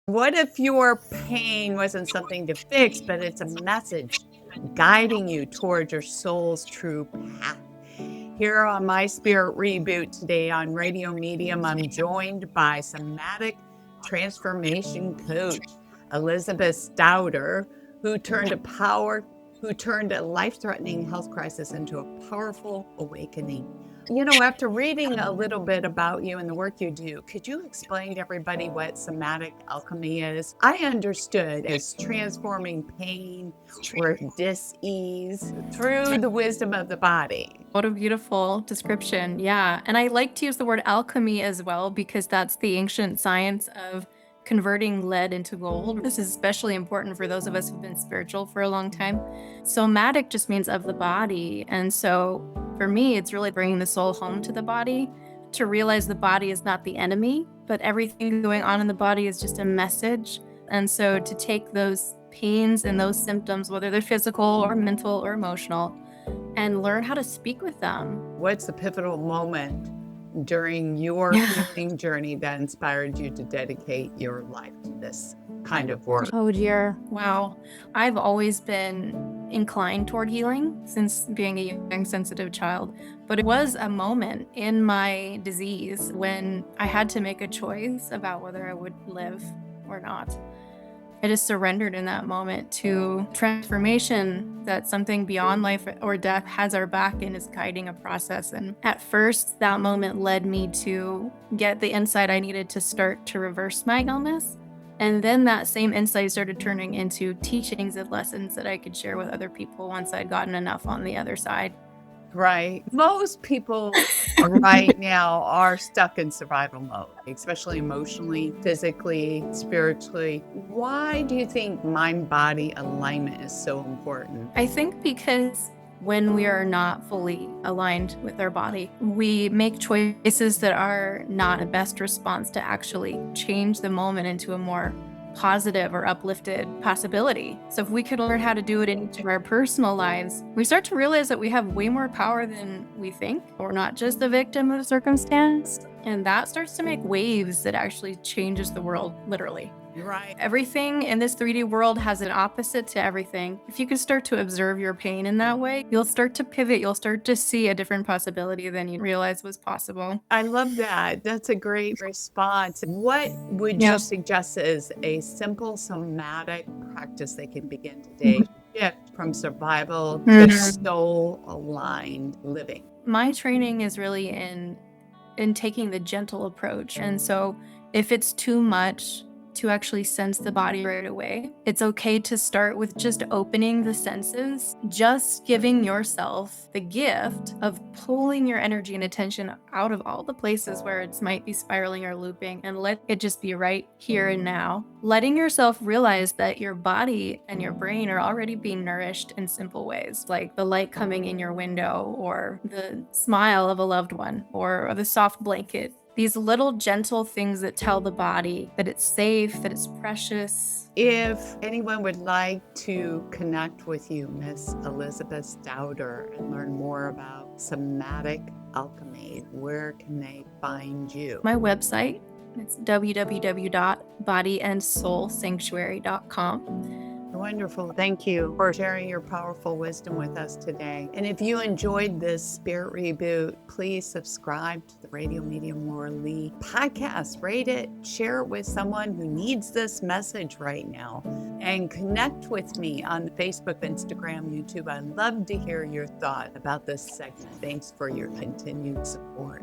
What if your pain wasn't something to fix, but it's a message guiding you towards your soul's true path? Here on My Spirit Reboot today on Radio Medium, I'm joined by Somatic Transformation Coach Elizabeth Stouter, who turned a life-threatening health crisis into a powerful awakening. You know, after reading a little bit about you and the work you do, could you explain to everybody what somatic alchemy is? I understood as transforming pain or dis-ease through the wisdom of the body. What a beautiful description. Yeah. And I like to use the word alchemy as well because that's the ancient science of converting lead into gold. This is especially important for those of us who've been spiritual for a long time. Somatic just means of the body. And so for me, it's really bringing the soul home to the body to realize the body is not the enemy, but everything going on in the body is just a message. And so to take those pains and those symptoms, whether they're physical or mental or emotional, and learn how to speak with them. What's the pivotal moment during your healing journey that inspired you to dedicate your life to this kind of work? Oh dear. Wow. I've always been inclined toward healing since being a young, sensitive child. But it was a moment in my disease when I had to make a choice about whether I would live or not. I just surrendered in that moment to transformation, that something beyond life or death has our back and is guiding a process. And at first, that moment led me to get the insight I needed to start to reverse my illness. And then that same insight started turning into teachings and lessons that I could share with other people once I'd gotten enough on the other side. Right. Most people right now are stuck in survival mode, especially emotionally, physically, spiritually. Why do you think mind-body alignment is so important? I think because when we are not fully aligned with our body, we make choices that are not a best response to actually change the moment into a more positive or uplifted possibility. So if we could learn how to do it in each of our personal lives, we start to realize that we have way more power than we think. We're not just the victim of circumstance. And that starts to make waves that actually changes the world, literally. Right. Everything in this 3D world has an opposite to everything. If you can start to observe your pain in that way, you'll start to pivot. You'll start to see a different possibility than you realized was possible. I love that. That's a great response. What would you suggest is a simple somatic practice they can begin today to shift from survival to soul-aligned living? My training is really in taking the gentle approach. And so if it's too much to actually sense the body right away, it's okay to start with just opening the senses, just giving yourself the gift of pulling your energy and attention out of all the places where it might be spiraling or looping and let it just be right here and now. Letting yourself realize that your body and your brain are already being nourished in simple ways, like the light coming in your window or the smile of a loved one or the soft blanket. These little gentle things that tell the body that it's safe, that it's precious. If anyone would like to connect with you, Miss Elizabeth Stouter, and learn more about somatic alchemy, where can they find you? My website, it's www.bodyandsoulsanctuary.com. Wonderful. Thank you for sharing your powerful wisdom with us today. And if you enjoyed this Spirit Reboot, please subscribe to the Radio Medium Morley podcast. Rate it, share it with someone who needs this message right now, and connect with me on Facebook, Instagram, YouTube. I'd love to hear your thought about this segment. Thanks for your continued support.